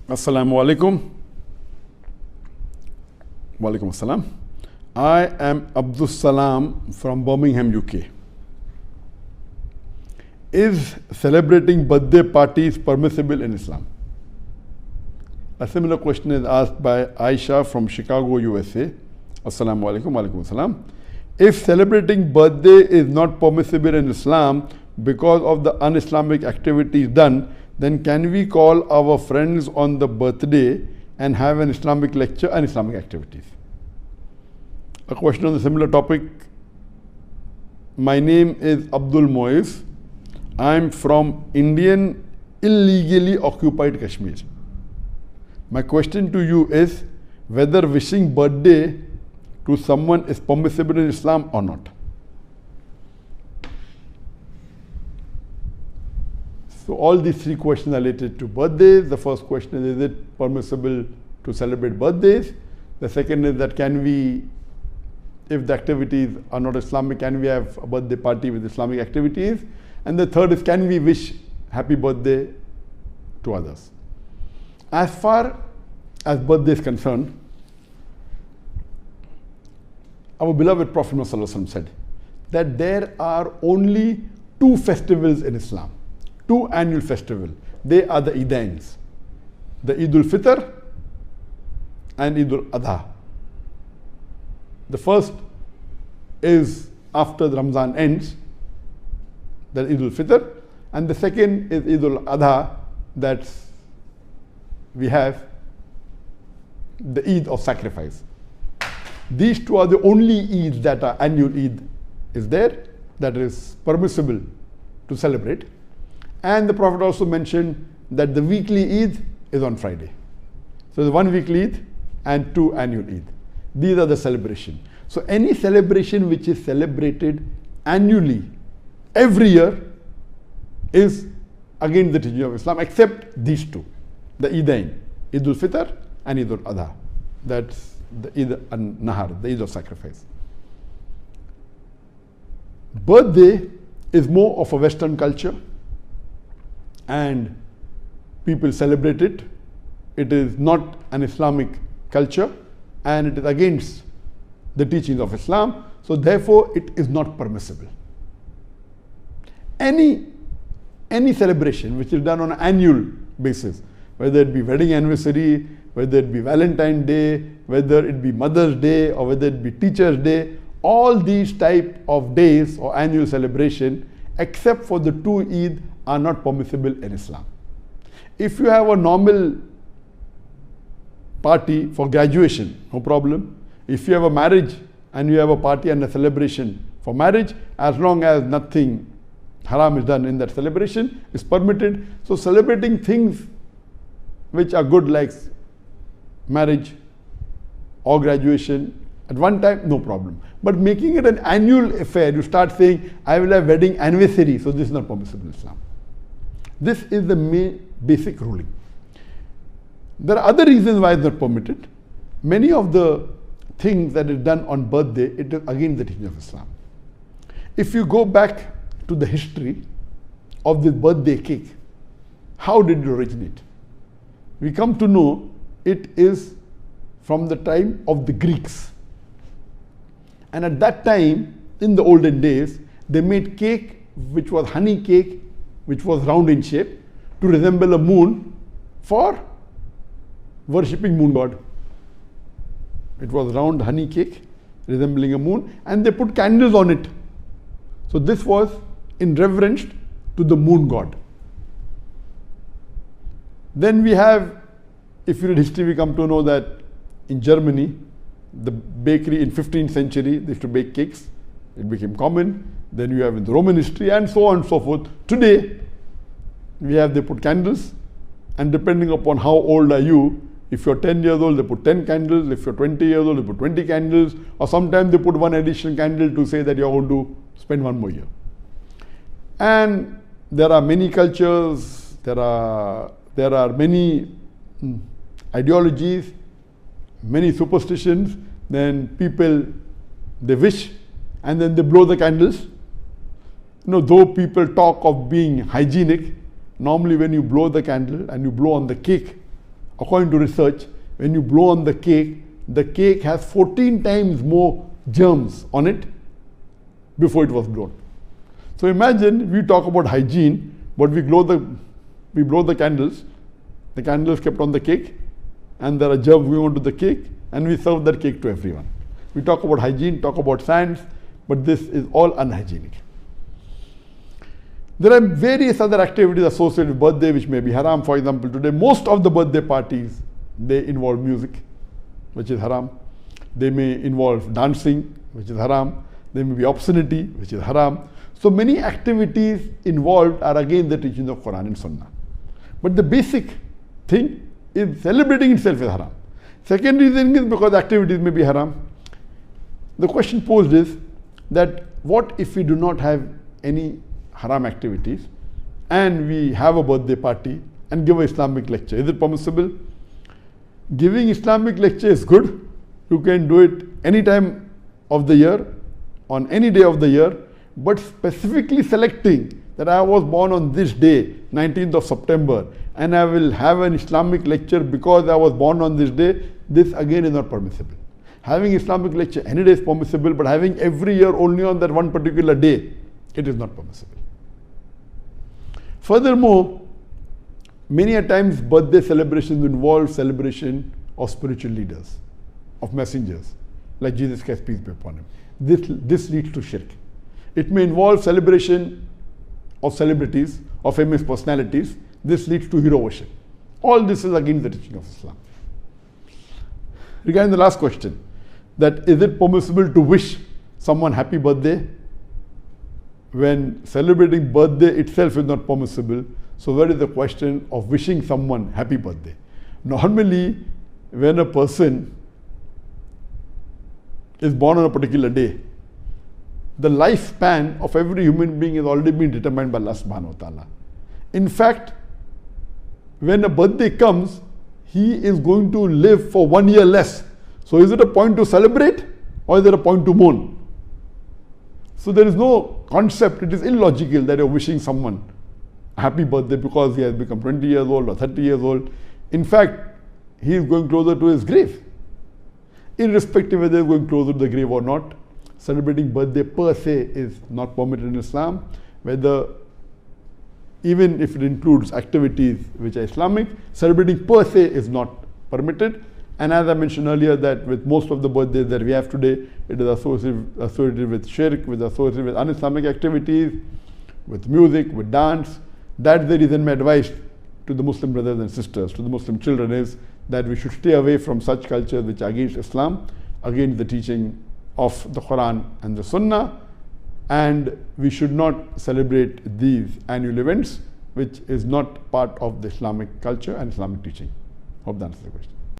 Assalamu alaikum. Walaikum assalam. I am Abdul Salam from Birmingham, UK. Is celebrating birthday parties permissible in Islam? A similar question is asked by Aisha from Chicago, USA. Assalamu alaikum. Walaikum assalam. If celebrating birthday is not permissible in Islam because of the un-Islamic activities done, then can we call our friends on the birthday and have an Islamic lecture and Islamic activities? A question on a similar topic. My name is Abdul Moiz. I am from Indian illegally occupied Kashmir. My question to you is whether wishing birthday to someone is permissible in Islam or not. So all these three questions are related to birthdays. The first question is it permissible to celebrate birthdays? The second is that can we, if the activities are not Islamic, can we have a birthday party with Islamic activities? And the third is can we wish happy birthday to others? As far as birthday is concerned, our beloved Prophet ﷺ said that there are only two festivals in Islam. Two annual festivals. They are the Eidains, the Eid al-Fitr and Eid al-Adha. The first is after the Ramzan ends, that Eid al-Fitr, and the second is Eid al-Adha, that we have the Eid of sacrifice. These two are the only Eids that are annual Eid is there, that is permissible to celebrate. And the Prophet also mentioned that the weekly Eid is on Friday. So there's one weekly Eid and two annual Eid. These are the celebration. So any celebration which is celebrated annually, every year, is against the teaching of Islam, except these two, the Eidain, Eid al-Fitr and Eid al-Adha. That's the Eid al-Nahar, the Eid of sacrifice. Birthday is more of a Western culture, and people celebrate it. It is not an Islamic culture, and it is against the teachings of Islam. So therefore, it is not permissible. Any celebration which is done on an annual basis, whether it be wedding anniversary, whether it be Valentine's Day, whether it be Mother's Day, or whether it be Teacher's Day, all these type of days or annual celebration, except for the two Eid, are not permissible in Islam. If you have a normal party for graduation, no problem. If you have a marriage and you have a party and a celebration for marriage, as long as nothing haram is done in that celebration, is permitted. So celebrating things which are good like marriage or graduation at one time, no problem. But making it an annual affair, you start saying, I will have wedding anniversary, so this is not permissible in Islam. This is the main basic ruling. There are other reasons why it's not permitted. Many of the things that is done on birthday, it is against the teaching of Islam. If you go back to the history of this birthday cake, how did it originate? We come to know it is from the time of the Greeks. And at that time, in the olden days, they made cake which was honey cake, which was round in shape, to resemble a moon for worshipping moon god. It was round honey cake resembling a moon, and they put candles on it. So this was in reverence to the moon god. Then we have, if you read history, we come to know that in Germany, the bakery in 15th century, they used to bake cakes. It became common. Then you have in the Roman history and so on and so forth. Today, they put candles, and depending upon how old are you, if you're 10 years old, they put 10 candles. If you're 20 years old, they put 20 candles. Or sometimes they put one additional candle to say that you're going to spend one more year. And there are many cultures, there are many ideologies, many superstitions. Then people, they wish and then they blow the candles. Though people talk of being hygienic, normally when you blow the candle and you blow on the cake according to research, when you blow on the cake has 14 times more germs on it before it was blown. So imagine we talk about hygiene, but we blow the candles kept on the cake, and there are germs going onto the cake, and we serve that cake to everyone. We talk about hygiene, talk about science, but this is all unhygienic. There are various other activities associated with birthday which may be haram. For example, today most of the birthday parties, they involve music, which is haram. They may involve dancing, which is haram. There may be obscenity, which is haram. So many activities involved are again the teachings of Quran and Sunnah. But the basic thing is celebrating itself is haram. Second reason is because activities may be haram. The question posed is that what if we do not have any haram activities and we have a birthday party and give an Islamic lecture? Is it permissible? Giving Islamic lecture is good. You can do it any time of the year, on any day of the year, but specifically selecting that I was born on this day, 19th of September, and I will have an Islamic lecture because I was born on this day, this again is not permissible. Having Islamic lecture any day is permissible, but having every year only on that one particular day, it is not permissible. Furthermore, many a times birthday celebrations involve celebration of spiritual leaders, of messengers, like Jesus Christ, peace be upon him. This leads to shirk. It may involve celebration of celebrities, of famous personalities. This leads to hero worship. All this is against the teaching of Islam. Regarding the last question, that is it permissible to wish someone happy birthday when celebrating birthday itself is not permissible? So where is the question of wishing someone happy birthday? Normally, when a person is born on a particular day, the lifespan of every human being has already been determined by Allah subhanahu wa ta'ala. In fact, when a birthday comes, he is going to live for 1 year less. So is it a point to celebrate or is it a point to mourn? So there is no concept, it is illogical that you're wishing someone a happy birthday because he has become 20 years old or 30 years old. In fact, he is going closer to his grave. Irrespective whether he is going closer to the grave or not, celebrating birthday per se is not permitted in Islam, whether even if it includes activities which are Islamic, celebrating per se is not permitted. And as I mentioned earlier, that with most of the birthdays that we have today, it is associated with shirk, associated with un-Islamic activities, with music, with dance. That's the reason my advice to the Muslim brothers and sisters, to the Muslim children is that we should stay away from such cultures which are against Islam, against the teaching of the Quran and the Sunnah, and we should not celebrate these annual events which is not part of the Islamic culture and Islamic teaching. Hope that answers the question.